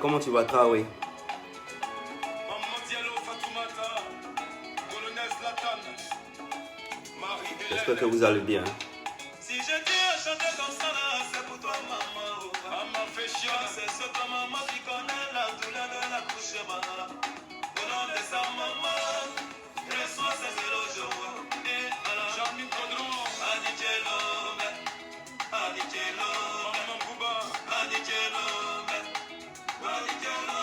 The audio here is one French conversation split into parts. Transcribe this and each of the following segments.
Comment tu vas, Traoré? J'espère que vous allez bien. Si je dis à chanter comme ça, c'est pour toi, maman. Maman fait chiant, c'est ce que maman qui connaît la douleur de la couche, maman. Au nom de sa maman, reçois ses éloges. Et alors, Jean-Michel Caudron, Adidjelo, Adidjelo, Maman Bouba, Adidjelo, Adidjelo.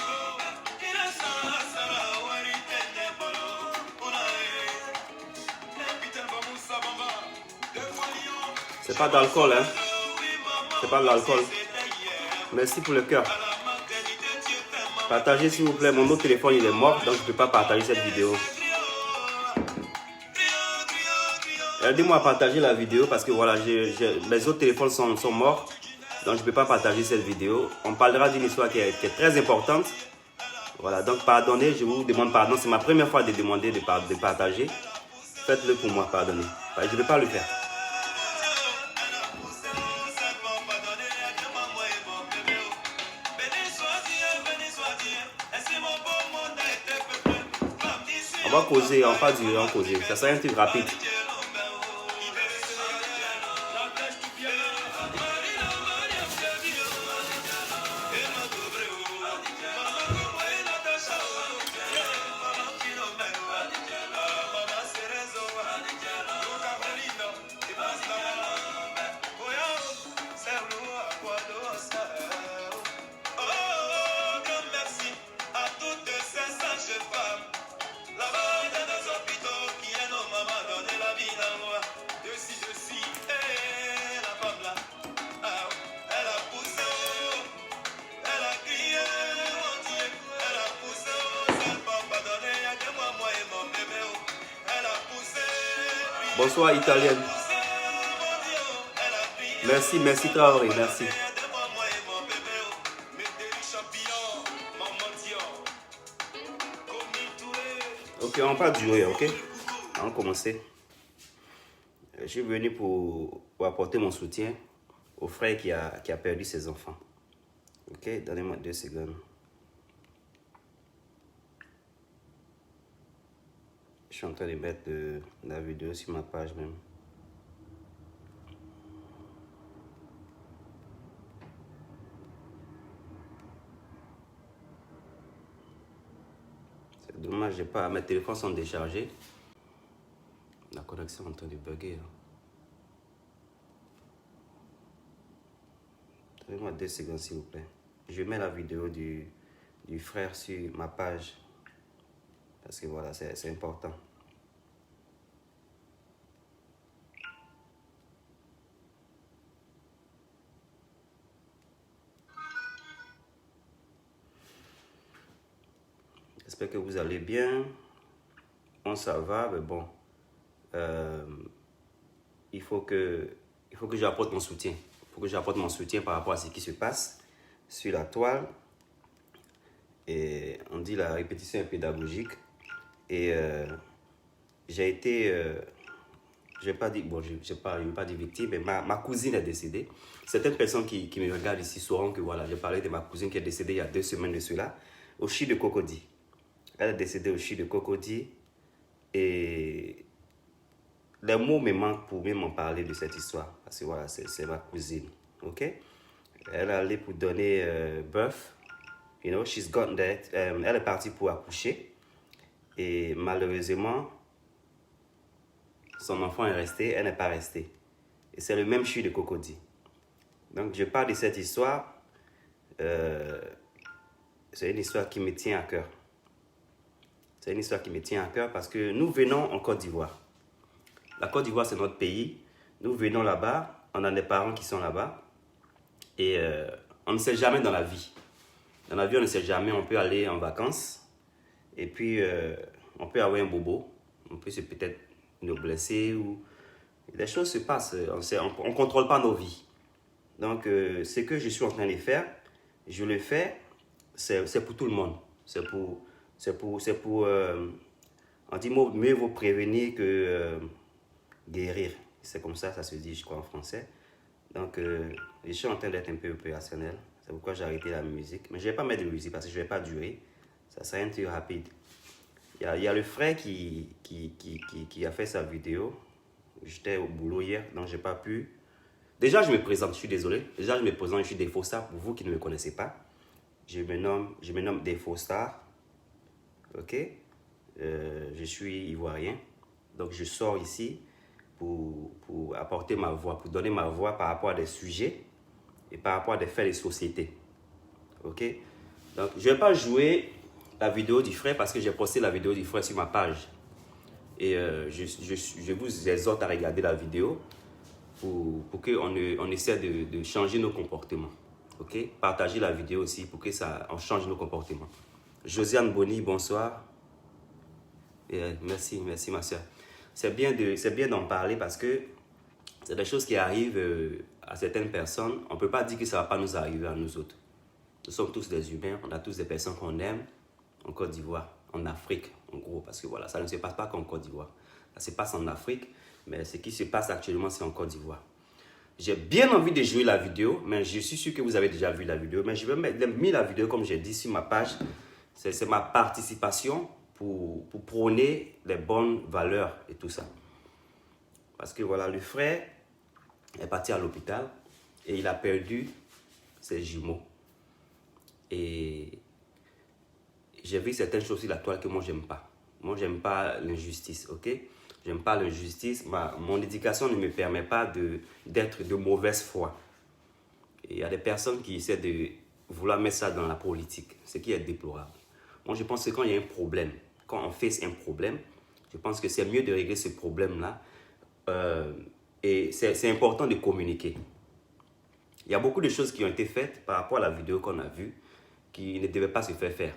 Il est sans la sala, où il était bolo, c'est pas d'alcool, hein. C'est pas de l'alcool. Merci pour le cœur. Partagez s'il vous plaît. Mon autre téléphone il est mort, donc je ne peux pas partager cette vidéo. Aidez-moi à partager la vidéo parce que voilà, mes autres téléphones sont morts, donc je ne peux pas partager cette vidéo. On parlera d'une histoire qui est très importante. Voilà, donc pardonnez, je vous demande pardon. C'est ma première fois de demander de partager. Faites-le pour moi, pardonnez. Je ne vais pas le faire. On va causer, on va pas durer, on va causer. Ça sera un truc rapide. Bonsoir italienne. Merci, merci Traoré, merci. Ok, on va pas durer, ok? On va commencer. Je suis venu pour apporter mon soutien au frère qui a perdu ses enfants. Ok, donnez-moi 2 secondes. Je suis en train de mettre la vidéo sur ma page même. C'est dommage, j'ai pas. Mes téléphones sont déchargés. La connexion est en train de bugger. Donnez-moi 2 secondes s'il vous plaît. Je mets la vidéo du frère sur ma page. Parce que voilà, c'est important. J'espère que vous allez bien. On ça va, mais bon. Il faut que j'apporte mon soutien. Il faut que j'apporte mon soutien par rapport à ce qui se passe sur la toile. Et on dit la répétition est pédagogique. Et j'ai été, je vais pas dire, bon, je vais pas dire victime, mais ma cousine est décédée. Certaines personnes qui me regardent ici sauront que voilà, j'ai parlé de ma cousine qui est décédée il y a 2 semaines de cela, au CHU de Cocody. Elle est décédée au CHU de Cocody et les mots me manquent pour même en parler de cette histoire. Parce que voilà, c'est ma cousine, ok? Elle est allée pour donner birth, you know, she's gone there. Elle est partie pour accoucher. Et malheureusement, son enfant est resté, elle n'est pas restée. Et c'est le même CHU de Cocody. Donc je parle de cette histoire. C'est une histoire qui me tient à cœur. C'est une histoire qui me tient à cœur parce que nous venons en Côte d'Ivoire. La Côte d'Ivoire, c'est notre pays. Nous venons là-bas, on a des parents qui sont là-bas. Et on ne sait jamais dans la vie. Dans la vie, on ne sait jamais. On peut aller en vacances. Et puis, on peut avoir un bobo. On peut peut-être nous blesser. Ou... Les choses se passent. On ne contrôle pas nos vies. Donc, ce que je suis en train de faire, je le fais, c'est pour tout le monde. C'est pour on dit mieux vaut prévenir que guérir. C'est comme ça se dit, je crois, en français. Donc, je suis en train d'être un peu opérationnel. C'est pourquoi j'ai arrêté la musique. Mais je ne vais pas mettre de musique parce que je ne vais pas durer. Ça serait un truc rapide. Il y a le frère qui a fait sa vidéo. J'étais au boulot hier, donc je n'ai pas pu. Déjà, je me présente, je suis désolé. Déjà, je me présente, je suis Defostar. Pour vous qui ne me connaissez pas, je me nomme Defostar. Ok? Je suis ivoirien. Donc, je sors ici pour apporter ma voix, pour donner ma voix par rapport à des sujets et par rapport à des faits de société. Ok? Donc, je ne vais pas jouer la vidéo du frère parce que j'ai posté la vidéo du frère sur ma page. Et je vous exhorte à regarder la vidéo pour qu'on essaie de changer nos comportements. Ok? Partagez la vidéo aussi pour on change nos comportements. Josiane Boni, bonsoir. Merci ma soeur. C'est bien d'en parler parce que c'est des choses qui arrivent à certaines personnes. On ne peut pas dire que ça ne va pas nous arriver à nous autres. Nous sommes tous des humains, on a tous des personnes qu'on aime en Côte d'Ivoire, en Afrique en gros, parce que voilà, ça ne se passe pas qu'en Côte d'Ivoire. Ça se passe en Afrique, mais ce qui se passe actuellement, c'est en Côte d'Ivoire. J'ai bien envie de jouer la vidéo, mais je suis sûr que vous avez déjà vu la vidéo. Mais je vais mettre la vidéo, comme j'ai dit, sur ma page. C'est ma participation pour prôner les bonnes valeurs et tout ça. Parce que voilà, le frère est parti à l'hôpital et il a perdu ses jumeaux. Et j'ai vu certaines choses sur la toile que moi, j'aime pas. Moi, j'aime pas l'injustice, ok? J'aime pas l'injustice. Mon éducation ne me permet pas d'être de mauvaise foi. Et il y a des personnes qui essaient de vouloir mettre ça dans la politique, ce qui est déplorable. Moi, je pense que quand il y a un problème, quand on face un problème, je pense que c'est mieux de régler ce problème-là. Et c'est important de communiquer. Il y a beaucoup de choses qui ont été faites par rapport à la vidéo qu'on a vue qui ne devaient pas se faire.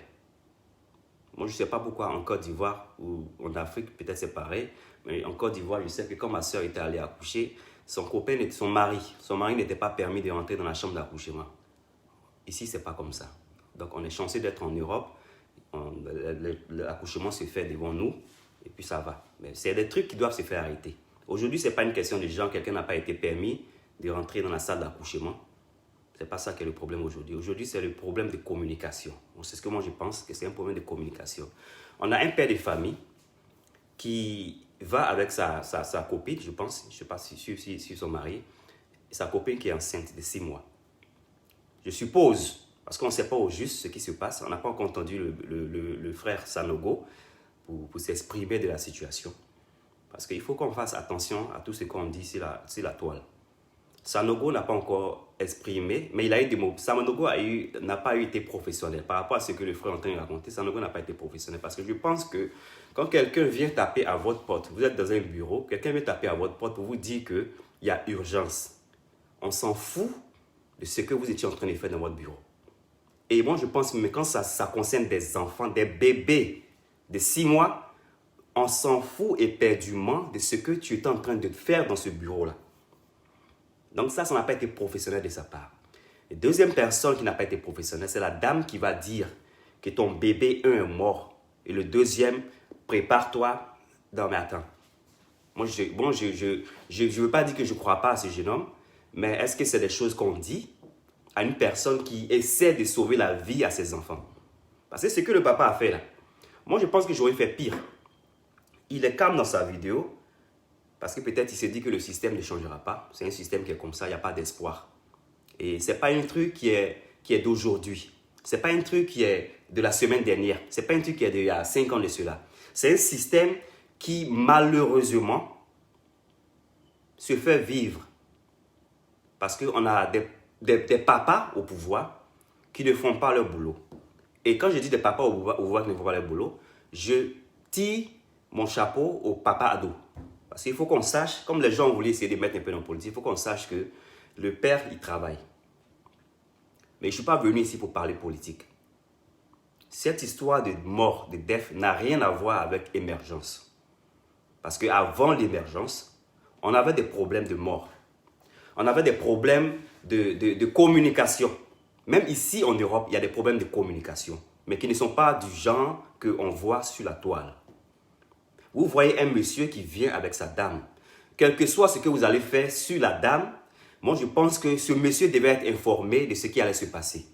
Moi, je ne sais pas pourquoi en Côte d'Ivoire ou en Afrique, peut-être c'est pareil, mais en Côte d'Ivoire, je sais que quand ma soeur était allée accoucher, son mari n'était pas permis de rentrer dans la chambre d'accouchement. Ici, ce n'est pas comme ça. Donc, on est chanceux d'être en Europe. L'accouchement se fait devant nous et puis ça va. Mais c'est des trucs qui doivent se faire arrêter. Aujourd'hui, ce n'est pas une question de gens, quelqu'un n'a pas été permis de rentrer dans la salle d'accouchement. Ce n'est pas ça qui est le problème aujourd'hui. Aujourd'hui, c'est le problème de communication. C'est ce que moi je pense, que c'est un problème de communication. On a un père de famille qui va avec sa copine, je pense, je ne sais pas si son mari, sa copine qui est enceinte de 6 mois. Je suppose, parce qu'on ne sait pas au juste ce qui se passe, on n'a pas encore entendu le frère Sanogo pour s'exprimer de la situation. Parce qu'il faut qu'on fasse attention à tout ce qu'on dit sur la toile. Sanogo n'a pas encore exprimé, mais il a eu des mots. Sanogo n'a pas été professionnel. Par rapport à ce que le frère est en train de raconter, Sanogo n'a pas été professionnel. Parce que je pense que quand quelqu'un vient taper à votre porte, vous êtes dans un bureau, quelqu'un vient taper à votre porte pour vous dire qu'il y a urgence. On s'en fout de ce que vous étiez en train de faire dans votre bureau. Et moi, je pense que quand ça concerne des enfants, des bébés de 6 mois, on s'en fout éperdument de ce que tu es en train de faire dans ce bureau-là. Donc ça n'a pas été professionnel de sa part. La deuxième personne qui n'a pas été professionnelle, c'est la dame qui va dire que ton bébé, est mort. Et le deuxième, prépare-toi. Non mais attends. Moi, je ne veux pas dire que je ne crois pas à ce jeune homme, mais est-ce que c'est des choses qu'on dit à une personne qui essaie de sauver la vie à ses enfants? Parce que c'est ce que le papa a fait là. Moi, je pense que j'aurais fait pire. Il est calme dans sa vidéo, parce que peut-être il se dit que le système ne changera pas. C'est un système qui est comme ça, il n'y a pas d'espoir. Et ce n'est pas un truc qui est d'aujourd'hui. Ce n'est pas un truc qui est de la semaine dernière. Ce n'est pas un truc qui est d'il y a 5 ans de cela. C'est un système qui, malheureusement, se fait vivre. Parce qu'on a des papas au pouvoir qui ne font pas leur boulot. Et quand je dis des papas au pouvoir qui ne font pas leur boulot, je tire mon chapeau au papa ado. Parce qu'il faut qu'on sache, comme les gens voulaient essayer de mettre un peu dans la politique, il faut qu'on sache que le père, il travaille. Mais je ne suis pas venu ici pour parler politique. Cette histoire de mort, de death, n'a rien à voir avec l'émergence. Parce qu'avant l'émergence, on avait des problèmes de mort. On avait des problèmes de communication. Même ici en Europe, il y a des problèmes de communication, mais qui ne sont pas du genre qu'on voit sur la toile. Vous voyez un monsieur qui vient avec sa dame. Quel que soit ce que vous allez faire sur la dame, Moi, je pense que ce monsieur devait être informé de ce qui allait se passer.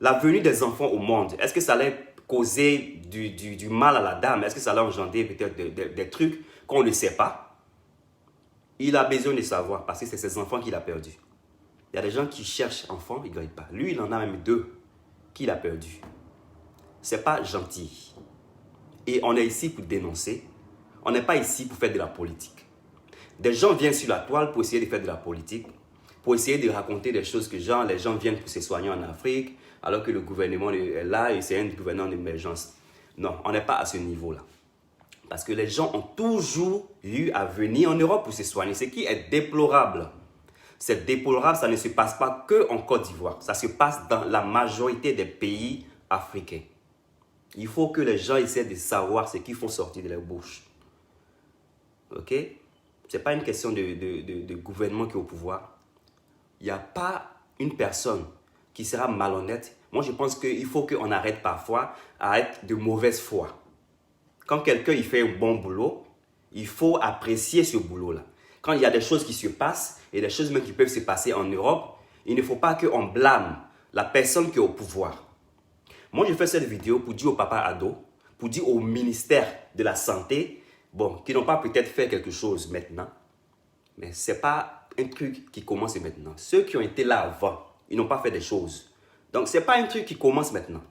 La venue des enfants au monde, est-ce que ça allait causer du mal à la dame? Est-ce que ça allait engendrer peut-être des trucs qu'on ne sait pas? Il a besoin de savoir parce que c'est ses enfants qu'il a perdus. Il y a des gens qui cherchent enfants, ils ne gagnent pas. Lui, il en a même 2 qu'il a perdus. Ce n'est pas gentil. Et on est ici pour dénoncer. On n'est pas ici pour faire de la politique. Des gens viennent sur la toile pour essayer de faire de la politique, pour essayer de raconter des choses que les gens viennent pour se soigner en Afrique, alors que le gouvernement est là et c'est un gouvernement d'émergence. Non, on n'est pas à ce niveau-là. Parce que les gens ont toujours eu à venir en Europe pour se soigner, ce qui est déplorable. C'est déplorable, ça ne se passe pas qu'en Côte d'Ivoire. Ça se passe dans la majorité des pays africains. Il faut que les gens essaient de savoir ce qu'il faut sortir de leur bouche. Ok? Ce n'est pas une question de gouvernement qui est au pouvoir. Il n'y a pas une personne qui sera malhonnête. Moi, je pense qu'il faut qu'on arrête parfois à être de mauvaise foi. Quand quelqu'un il fait un bon boulot, il faut apprécier ce boulot-là. Quand il y a des choses qui se passent, et des choses même qui peuvent se passer en Europe, il ne faut pas qu'on blâme la personne qui est au pouvoir. Moi, je fais cette vidéo pour dire au papa ado, pour dire au ministère de la Santé, bon, qui n'ont pas peut-être fait quelque chose maintenant, mais ce n'est pas un truc qui commence maintenant. Ceux qui ont été là avant, ils n'ont pas fait des choses. Donc, ce n'est pas un truc qui commence maintenant.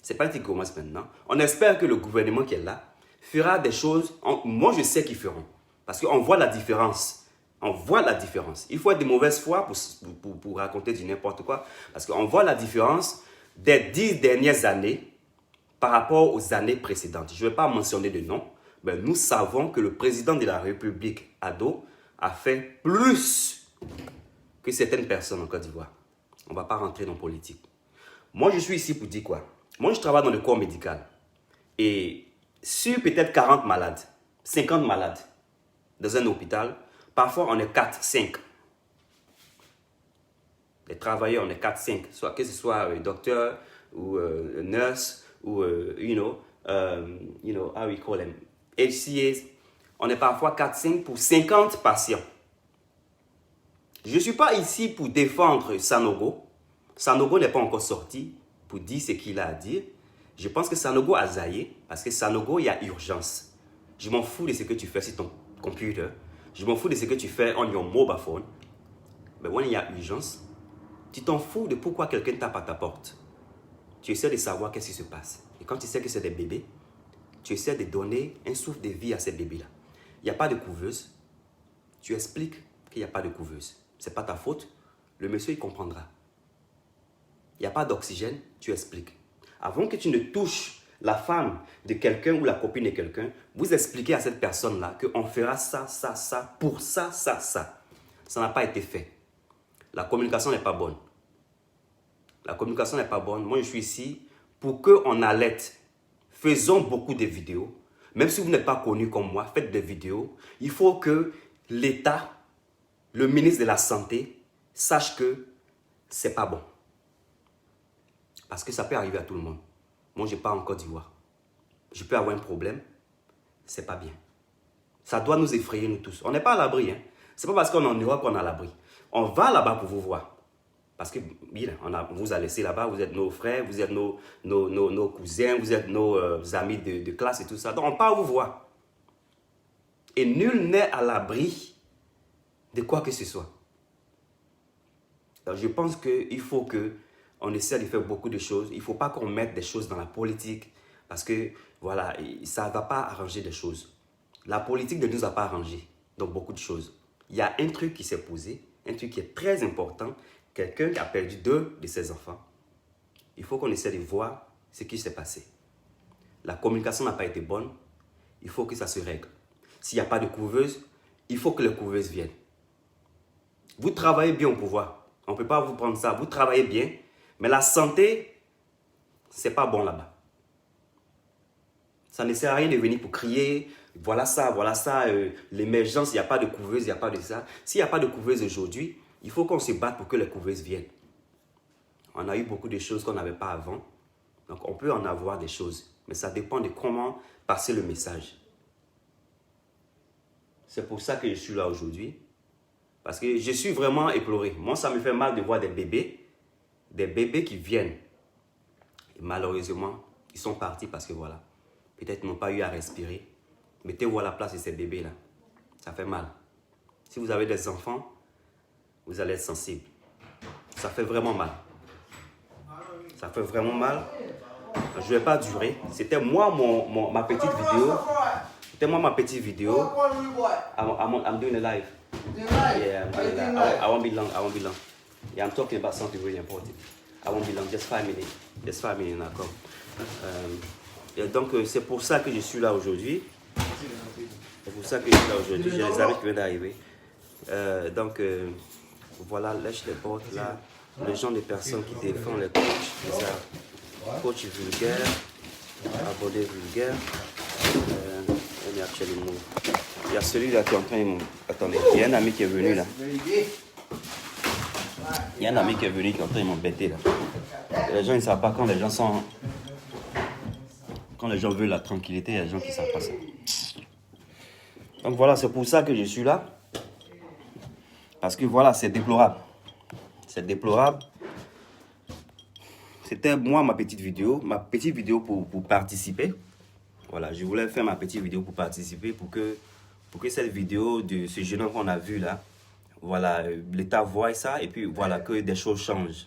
Ce n'est pas un truc qui commence maintenant. On espère que le gouvernement qui est là fera des choses. Moi, je sais qu'ils feront. Parce qu'on voit la différence. On voit la différence. Il faut être de mauvaise foi pour raconter du n'importe quoi. Parce qu'on voit la différence des 10 dernières années par rapport aux années précédentes. Je ne vais pas mentionner de nom, mais nous savons que le président de la République, Ado, a fait plus que certaines personnes en Côte d'Ivoire. On ne va pas rentrer dans la politique. Moi, je suis ici pour dire quoi? Moi, je travaille dans le corps médical. Et sur peut-être 40 malades, 50 malades dans un hôpital, parfois on est 4, 5. Les travailleurs, on est 4, 5. Soit que ce soit docteur ou nurse ou, how we call them, HCAs. On est parfois 4, 5 pour 50 patients. Je ne suis pas ici pour défendre Sanogo. Sanogo n'est pas encore sorti pour dire ce qu'il a à dire. Je pense que Sanogo a zaillé parce que Sanogo, il y a urgence. Je m'en fous de ce que tu fais sur ton computer. Je m'en fous de ce que tu fais on your mobile phone. Mais quand il y a urgence, tu t'en fous de pourquoi quelqu'un tape à ta porte. Tu essaies de savoir qu'est-ce qui se passe. Et quand tu sais que c'est des bébés, tu essaies de donner un souffle de vie à ces bébés-là. Il n'y a pas de couveuse. Tu expliques qu'il n'y a pas de couveuse. Ce n'est pas ta faute. Le monsieur, il comprendra. Il n'y a pas d'oxygène. Tu expliques. Avant que tu ne touches la femme de quelqu'un ou la copine de quelqu'un, vous expliquez à cette personne-là qu'on fera ça, ça, ça, pour ça, ça, ça. Ça n'a pas été fait. La communication n'est pas bonne. La communication n'est pas bonne. Moi, je suis ici pour qu'on alerte. Faisons beaucoup de vidéos. Même si vous n'êtes pas connu comme moi, faites des vidéos. Il faut que l'État, le ministre de la Santé, sache que ce n'est pas bon. Parce que ça peut arriver à tout le monde. Moi, je pars en Côte d'Ivoire. Je peux avoir un problème. Ce n'est pas bien. Ça doit nous effrayer, nous tous. On n'est pas à l'abri. Hein. Ce n'est pas parce qu'on est en Europe qu'on est à l'abri. On va là-bas pour vous voir. Parce que on vous a laissé là-bas. Vous êtes nos frères, vous êtes nos cousins, vous êtes nos amis de classe et tout ça. Donc, on part vous voir. Et nul n'est à l'abri de quoi que ce soit. Donc, je pense qu'il faut qu'on essaie de faire beaucoup de choses. Il ne faut pas qu'on mette des choses dans la politique. Parce que, voilà, ça ne va pas arranger des choses. La politique ne nous a pas arrangé dans beaucoup de choses. Il y a un truc qui s'est posé, un truc qui est très important. Quelqu'un qui a perdu 2 de ses enfants. Il faut qu'on essaie de voir ce qui s'est passé. La communication n'a pas été bonne. Il faut que ça se règle. S'il n'y a pas de couveuse, il faut que les couveuses viennent. Vous travaillez bien au pouvoir. On ne peut pas vous prendre ça. Vous travaillez bien. Mais la santé, ce n'est pas bon là-bas. Ça ne sert à rien de venir pour crier. Voilà ça, l'émergence, il n'y a pas de couveuse, il n'y a pas de ça. S'il n'y a pas de couveuse aujourd'hui, il faut qu'on se batte pour que les couveuses viennent. On a eu beaucoup de choses qu'on n'avait pas avant. Donc, on peut en avoir des choses. Mais ça dépend de comment passer le message. C'est pour ça que je suis là aujourd'hui. Parce que je suis vraiment éploré. Moi, ça me fait mal de voir des bébés qui viennent. Et malheureusement, ils sont partis parce que voilà, peut-être ils n'ont pas eu à respirer. Mettez-vous à la place de ces bébés-là. Ça fait mal. Si vous avez des enfants, vous allez être sensible. Ça fait vraiment mal. Ça fait vraiment mal. Je ne vais pas durer. C'était moi ma petite vidéo. C'était moi ma petite vidéo. I'm doing a live. Yeah, I'm doing a live. I won't be long. I won't be long. Yeah, I'm talking about something really important. I won't be long. Just 5 minutes. Just 5 minutes, d'accord. Et donc, c'est pour ça que je suis là aujourd'hui. C'est pour ça que je suis là aujourd'hui. J'ai les amis qui viennent d'arriver. Voilà, lèche les portes là. Les gens, les personnes qui défendent les coachs, les coachs vulgaires, abonnés vulgaires. Il y a celui-là qui est en train de... Attendez, il y a un ami qui est venu là. Il y a un ami qui est venu qui est en train de m'embêter là. Et les gens, ils ne savent pas quand les gens sont... Quand les gens veulent la tranquillité, il y a des gens qui ne savent pas ça. Donc voilà, c'est pour ça que je suis là. Parce que voilà, c'est déplorable. C'est déplorable. C'était moi ma petite vidéo pour participer. Voilà, je voulais faire ma petite vidéo pour participer, pour que cette vidéo de ce jeune homme qu'on a vu là, voilà, l'État voit ça et puis voilà, que des choses changent.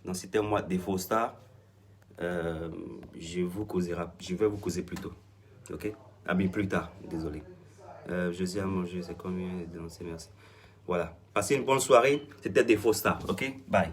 Donc c'était moi, Défaut Star. Je vais vous causer plus tôt. Ok? Ah bien, plus tard, désolé. Je à manger, c'est combien de danser, merci. Voilà. Passez une bonne soirée. C'était Défaut Star. Ok? Bye.